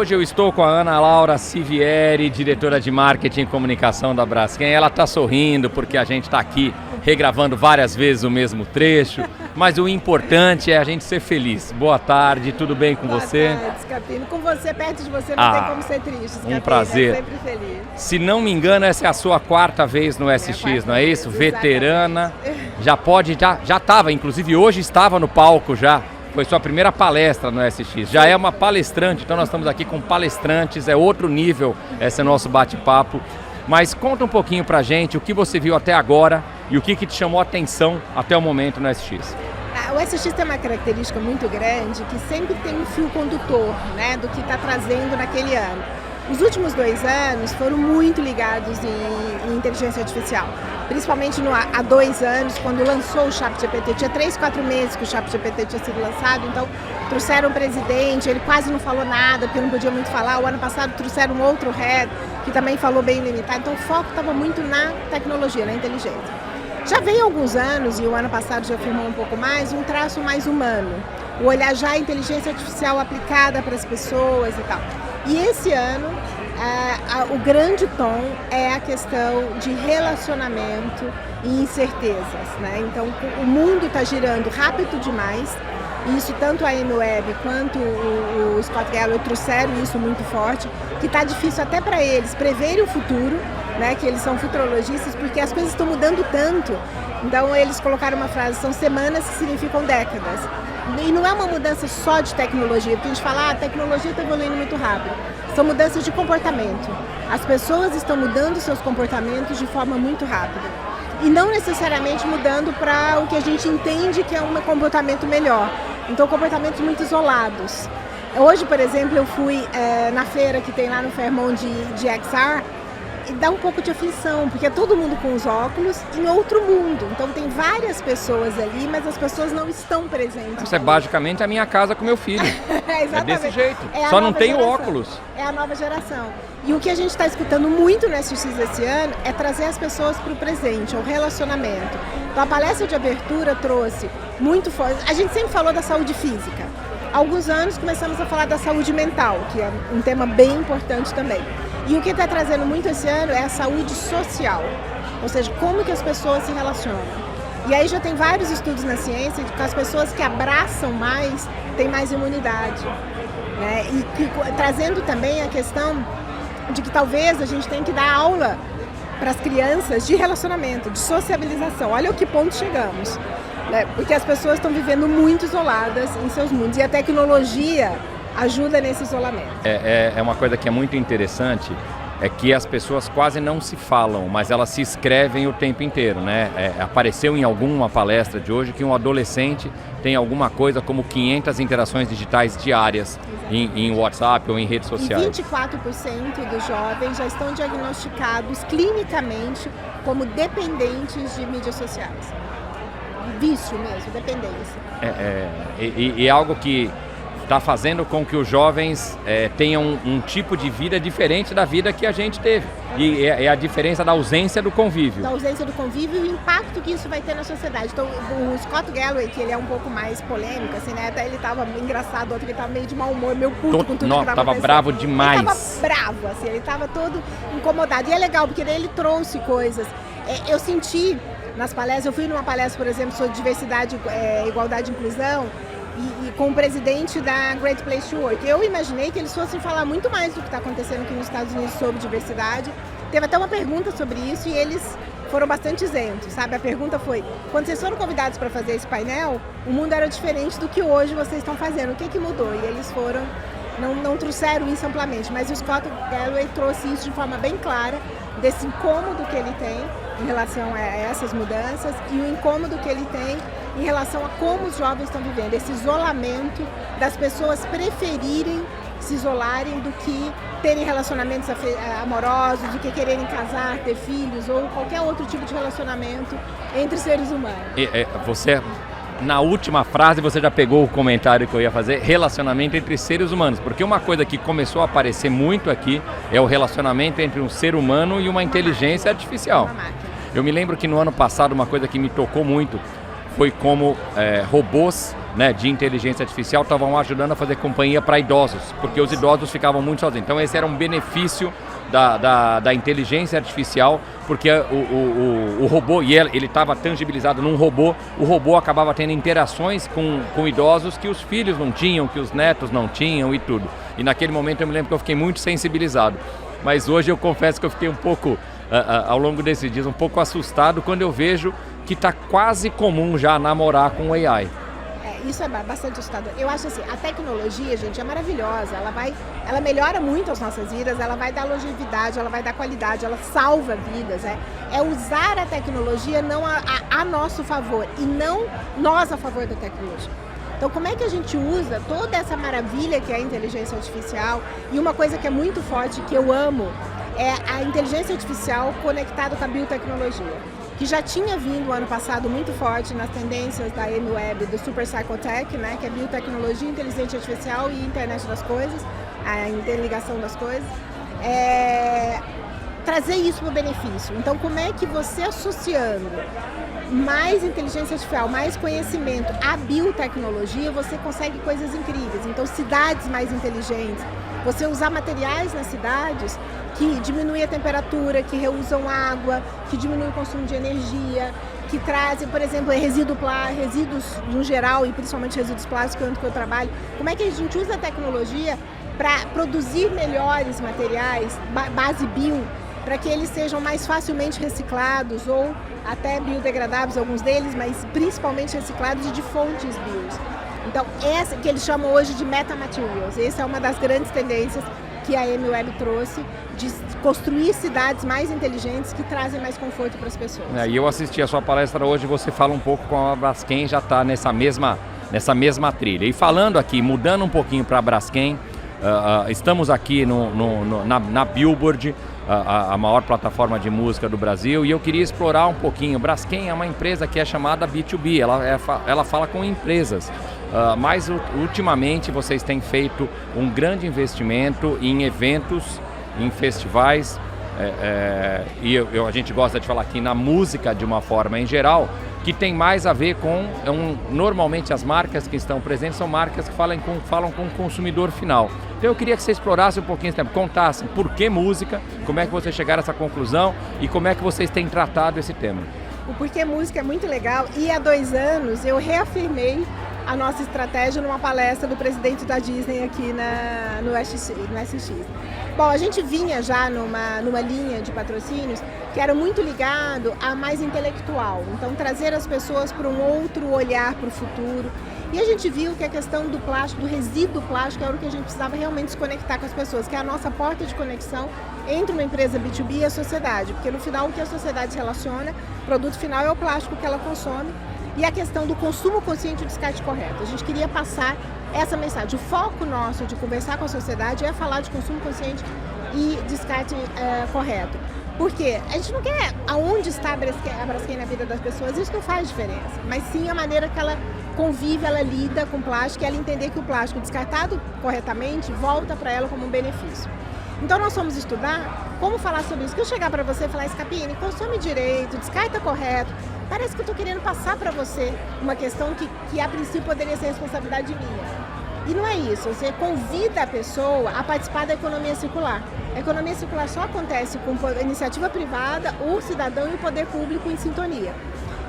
Hoje eu estou com a Ana Laura Sivieri, diretora de marketing e comunicação da Braskem. Ela está sorrindo porque a gente está aqui regravando várias vezes o mesmo trecho, mas o importante é a gente ser feliz. Boa tarde, tudo bem com você? Boa tarde, Scapino. Com você, perto de você, não tem como ser triste, Scapino. Um prazer. É sempre feliz. Se não me engano, essa é a sua quarta vez no SX, não é isso? Vez, veterana, já estava, inclusive hoje estava no palco já. Foi sua primeira palestra no SX, já é uma palestrante, então nós estamos aqui com palestrantes, é outro nível esse nosso bate-papo. Mas conta um pouquinho pra gente o que você viu até agora e o que te chamou a atenção até o momento no SX. O SX tem uma característica muito grande que sempre tem um fio condutor, né, do que está trazendo naquele ano. Os últimos 2 anos foram muito ligados em inteligência artificial, principalmente há 2 anos, quando lançou o ChatGPT. Tinha 3, 4 meses que o ChatGPT tinha sido lançado, então trouxeram o presidente, ele quase não falou nada, porque não podia muito falar. O ano passado trouxeram um outro head, que também falou bem limitado, então o foco estava muito na tecnologia, na inteligência. Já vem há alguns anos, e o ano passado já firmou um pouco mais, um traço mais humano, o olhar já a inteligência artificial aplicada para as pessoas e tal. E esse ano, o grande tom é a questão de relacionamento e incertezas, né? Então, o mundo está girando rápido demais, e isso tanto a Amweb quanto o Scott Galloway trouxeram isso muito forte, que está difícil até para eles preverem o futuro, né? Que eles são futurologistas, porque as coisas estão mudando tanto. Então, eles colocaram uma frase, são semanas que significam décadas. E não é uma mudança só de tecnologia, porque a gente fala, a tecnologia está evoluindo muito rápido. São mudanças de comportamento. As pessoas estão mudando seus comportamentos de forma muito rápida. E não necessariamente mudando para o que a gente entende que é um comportamento melhor. Então, comportamentos muito isolados. Hoje, por exemplo, eu fui na feira que tem lá no Fairmont de XR, e dá um pouco de aflição, porque é todo mundo com os óculos em outro mundo. Então tem várias pessoas ali, mas as pessoas não estão presentes. Isso é basicamente a minha casa com meu filho. É desse jeito. Só não tenho óculos. É a nova geração. E o que a gente está escutando muito no SX esse ano é trazer as pessoas para o presente, ao relacionamento. Então a palestra de abertura trouxe muito forte. A gente sempre falou da saúde física. Há alguns anos começamos a falar da saúde mental, que é um tema bem importante também. E o que está trazendo muito esse ano é a saúde social, ou seja, como que as pessoas se relacionam. E aí já tem vários estudos na ciência de que as pessoas que abraçam mais têm mais imunidade, né? Trazendo também a questão de que talvez a gente tenha que dar aula para as crianças de relacionamento, de sociabilização. Olha o que ponto chegamos, né? Porque as pessoas estão vivendo muito isoladas em seus mundos e a tecnologia ajuda nesse isolamento. É uma coisa que é muito interessante, é que as pessoas quase não se falam, mas elas se escrevem o tempo inteiro, né? Apareceu em alguma palestra de hoje que um adolescente tem alguma coisa como 500 interações digitais diárias em WhatsApp ou em redes sociais. E 24% dos jovens já estão diagnosticados clinicamente como dependentes de mídias sociais. Vício mesmo, dependência. É algo que está fazendo com que os jovens tenham um tipo de vida diferente da vida que a gente teve. E é a diferença da ausência do convívio. Da ausência do convívio e o impacto que isso vai ter na sociedade. Então, o Scott Galloway, que ele é um pouco mais polêmico, assim, né? Até ele estava engraçado, outro que ele estava meio de mau humor, meio puto com tudo que estava acontecendo. Tava bravo demais. Ele estava bravo, assim, ele estava todo incomodado. E é legal, porque daí ele trouxe coisas. Eu senti nas palestras, eu fui numa palestra, por exemplo, sobre diversidade, igualdade e inclusão, e com o presidente da Great Place to Work. Eu imaginei que eles fossem falar muito mais do que está acontecendo aqui nos Estados Unidos sobre diversidade. Teve até uma pergunta sobre isso e eles foram bastante isentos, sabe? A pergunta foi, quando vocês foram convidados para fazer esse painel, o mundo era diferente do que hoje vocês estão fazendo. O que mudou? E eles foram, não trouxeram isso amplamente, mas o Scott Galloway trouxe isso de forma bem clara, desse incômodo que ele tem em relação a essas mudanças e o incômodo que ele tem em relação a como os jovens estão vivendo, esse isolamento das pessoas preferirem se isolarem do que terem relacionamentos amorosos, do que quererem casar, ter filhos ou qualquer outro tipo de relacionamento entre seres humanos. Você, na última frase, você já pegou o comentário que eu ia fazer, relacionamento entre seres humanos, porque uma coisa que começou a aparecer muito aqui é o relacionamento entre um ser humano e uma inteligência artificial. Uma máquina. Eu me lembro que no ano passado uma coisa que me tocou muito foi como robôs né, de inteligência artificial estavam ajudando a fazer companhia para idosos, porque os idosos ficavam muito sozinhos. Então esse era um benefício da inteligência artificial, porque o robô, e ele estava tangibilizado num robô, o robô acabava tendo interações com idosos que os filhos não tinham, que os netos não tinham e tudo. E naquele momento eu me lembro que eu fiquei muito sensibilizado. Mas hoje eu confesso que eu fiquei um pouco, ao longo desses dias, um pouco assustado quando eu vejo que está quase comum já namorar com o AI. Isso é bastante assustador. Eu acho assim, a tecnologia, gente, é maravilhosa. Ela melhora muito as nossas vidas, ela vai dar longevidade, ela vai dar qualidade, ela salva vidas. É usar a tecnologia não a nosso favor e não nós a favor da tecnologia. Então, como é que a gente usa toda essa maravilha que é a inteligência artificial? E uma coisa que é muito forte, que eu amo, é a inteligência artificial conectada com a biotecnologia, que já tinha vindo ano passado muito forte nas tendências da M-Web, do Super Psychotech, né, que é biotecnologia, inteligência artificial e internet das coisas, a interligação das coisas, trazer isso para o benefício. Então, como é que você, associando mais inteligência artificial, mais conhecimento à biotecnologia, você consegue coisas incríveis. Então, cidades mais inteligentes, você usar materiais nas cidades que diminuem a temperatura, que reusam água, que diminuem o consumo de energia, que trazem, por exemplo, resíduos no geral e principalmente resíduos plásticos, onde eu trabalho. Como é que a gente usa a tecnologia para produzir melhores materiais, base bio, para que eles sejam mais facilmente reciclados ou até biodegradáveis, alguns deles, mas principalmente reciclados e de fontes bios. Então, essa que eles chamam hoje de metamaterials, essa é uma das grandes tendências que a M-Web trouxe, de construir cidades mais inteligentes que trazem mais conforto para as pessoas. E eu assisti a sua palestra hoje, você fala um pouco com a Braskem, já está nessa mesma trilha. E falando aqui, mudando um pouquinho para a Braskem, estamos aqui na Billboard, a maior plataforma de música do Brasil, e eu queria explorar um pouquinho. Braskem é uma empresa que é chamada B2B, ela fala com empresas, mas ultimamente vocês têm feito um grande investimento em eventos, em festivais, e a gente gosta de falar aqui na música de uma forma em geral, que tem mais a ver com, normalmente as marcas que estão presentes são marcas que falam com o consumidor final. Então eu queria que você explorasse um pouquinho esse tempo, contasse por que música, como é que vocês chegaram a essa conclusão e como é que vocês têm tratado esse tema. O porquê música é muito legal e há 2 anos eu reafirmei a nossa estratégia numa palestra do presidente da Disney aqui no SX. Bom, a gente vinha já numa linha de patrocínios que era muito ligado a mais intelectual, então trazer as pessoas para um outro olhar para o futuro. E a gente viu que a questão do plástico, do resíduo plástico, era o que a gente precisava realmente se conectar com as pessoas, que é a nossa porta de conexão entre uma empresa B2B e a sociedade, porque no final o que a sociedade se relaciona, o produto final é o plástico que ela consome, e a questão do consumo consciente e o descarte correto. A gente queria passar essa mensagem. O foco nosso de conversar com a sociedade é falar de consumo consciente e descarte correto. Porque a gente não quer aonde está a Braskem na vida das pessoas, isso não faz diferença, mas sim a maneira que ela convive, ela lida com o plástico e ela entender que o plástico descartado corretamente volta para ela como um benefício. Então nós fomos estudar como falar sobre isso. Que eu chegar para você e falar, Scapini, consome direito, descarta correto, parece que eu estou querendo passar para você uma questão que a princípio poderia ser responsabilidade minha. E não é isso, você convida a pessoa a participar da economia circular. A economia circular só acontece com a iniciativa privada, o cidadão e o poder público em sintonia.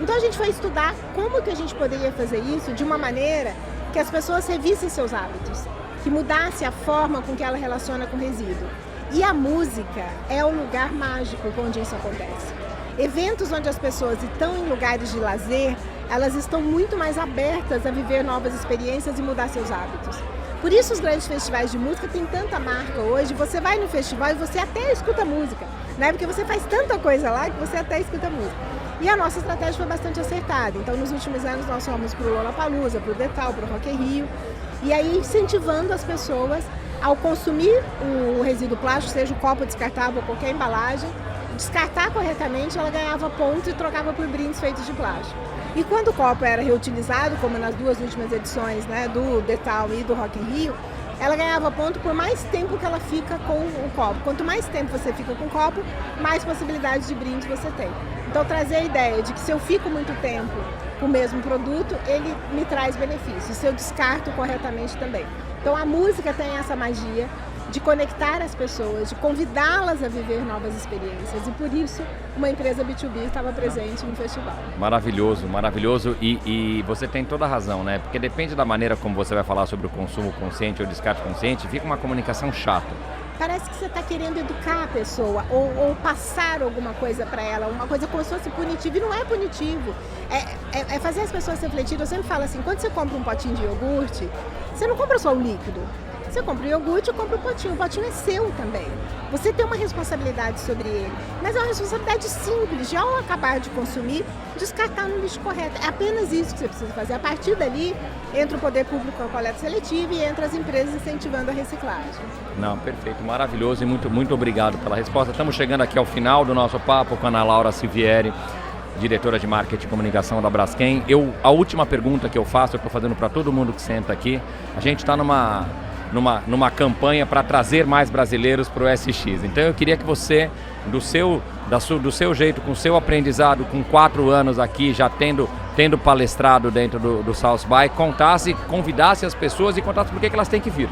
Então a gente foi estudar como que a gente poderia fazer isso de uma maneira que as pessoas revissem seus hábitos, que mudasse a forma com que ela relaciona com o resíduo. E a música é o lugar mágico onde isso acontece. Eventos onde as pessoas estão em lugares de lazer, elas estão muito mais abertas a viver novas experiências e mudar seus hábitos. Por isso os grandes festivais de música têm tanta marca hoje, você vai no festival e você até escuta música, né? Porque você faz tanta coisa lá que você até escuta música. E a nossa estratégia foi bastante acertada. Então nos últimos anos nós fomos para o Lollapalooza, para o Detal, para o Rock in Rio, e aí incentivando as pessoas ao consumir o resíduo plástico, seja o copo descartável ou qualquer embalagem, descartar corretamente, ela ganhava pontos e trocava por brindes feitos de plástico. E quando o copo era reutilizado, como nas 2 últimas edições, né, do Detal e do Rock in Rio, ela ganhava ponto por mais tempo que ela fica com o copo. Quanto mais tempo você fica com o copo, mais possibilidades de brindes você tem. Então trazer a ideia de que se eu fico muito tempo com o mesmo produto, ele me traz benefícios, se eu descarto corretamente também. Então a música tem essa magia de conectar as pessoas, de convidá-las a viver novas experiências, e por isso uma empresa B2B estava presente no festival. Maravilhoso, maravilhoso, e você tem toda a razão, né? Porque depende da maneira como você vai falar sobre o consumo consciente ou descarte consciente, fica uma comunicação chata. Parece que você está querendo educar a pessoa ou passar alguma coisa para ela, uma coisa como se fosse punitivo, e não é punitivo, é fazer as pessoas refletirem. Eu sempre falo assim, quando você compra um potinho de iogurte, você não compra só o líquido. Você compra o iogurte, compra o potinho é seu também. Você tem uma responsabilidade sobre ele, mas é uma responsabilidade simples, de ao acabar de consumir, descartar no lixo correto. É apenas isso que você precisa fazer. A partir dali, entra o poder público com a coleta seletiva e entra as empresas incentivando a reciclagem. Não, perfeito, maravilhoso, e muito obrigado pela resposta. Estamos chegando aqui ao final do nosso papo com a Ana Laura Sivieri, diretora de Marketing e Comunicação da Braskem. A última pergunta que eu faço, eu estou fazendo para todo mundo que senta aqui, a gente está numa campanha para trazer mais brasileiros para o SX. Então eu queria que você, do seu jeito, com o seu aprendizado, com 4 anos aqui, já tendo palestrado dentro do South By, convidasse as pessoas e contasse por que elas têm que vir.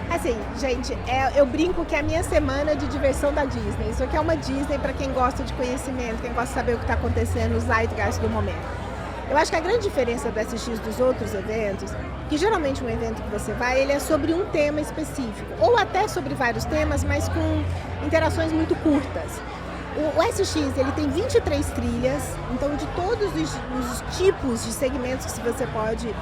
Assim, gente, eu brinco que é a minha semana de diversão da Disney. Isso aqui é uma Disney para quem gosta de conhecimento, quem gosta de saber o que está acontecendo, os zeitgeist do momento. Eu acho que a grande diferença do SX dos outros eventos, que geralmente um evento que você vai, ele é sobre um tema específico, ou até sobre vários temas, mas com interações muito curtas. O SX, ele tem 23 trilhas, então de todos os tipos de segmentos que você pode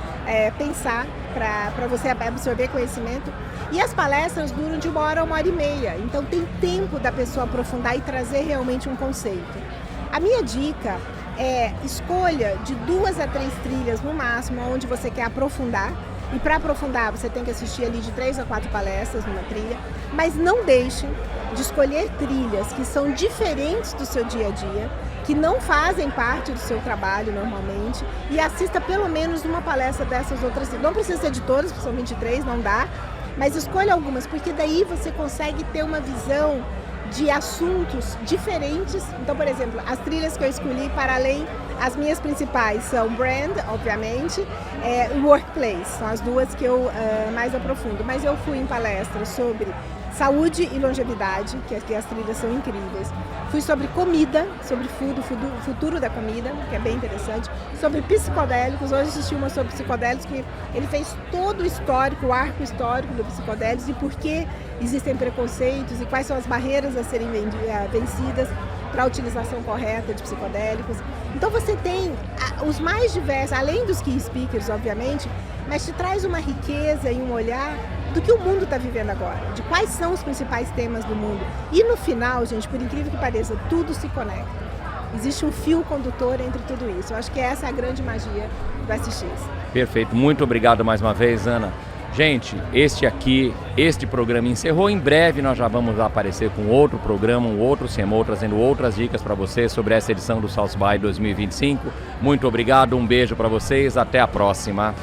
pensar para você absorver conhecimento. E as palestras duram de 1 hora a 1h30, então tem tempo da pessoa aprofundar e trazer realmente um conceito. A minha dica é escolha de 2 a 3 trilhas no máximo, onde você quer aprofundar. E para aprofundar, você tem que assistir ali de 3 a 4 palestras numa trilha, mas não deixem de escolher trilhas que são diferentes do seu dia a dia, que não fazem parte do seu trabalho normalmente, e assista pelo menos uma palestra dessas outras trilhas. Não precisa ser de todas, porque são 23, não dá, mas escolha algumas, porque daí você consegue ter uma visão de assuntos diferentes. Então, por exemplo, as trilhas que eu escolhi para além, as minhas principais são Brand, obviamente, e Workplace, são as duas que eu mais aprofundo. Mas eu fui em palestras sobre saúde e longevidade, que as trilhas são incríveis. Fui sobre comida, sobre o futuro da comida, que é bem interessante. Sobre psicodélicos, hoje assisti uma sobre psicodélicos, que ele fez todo o histórico, o arco histórico do psicodélicos e por que existem preconceitos e quais são as barreiras a serem vencidas para a utilização correta de psicodélicos. Então você tem os mais diversos, além dos key speakers, obviamente, mas te traz uma riqueza e um olhar do que o mundo está vivendo agora, de quais são os principais temas do mundo. E no final, gente, por incrível que pareça, tudo se conecta. Existe um fio condutor entre tudo isso. Eu acho que essa é a grande magia do SX. Perfeito, muito obrigado mais uma vez, Ana. Gente, este programa encerrou. Em breve nós já vamos aparecer com outro programa, um outro CMO, trazendo outras dicas para vocês sobre essa edição do South By 2025. Muito obrigado, um beijo para vocês, até a próxima.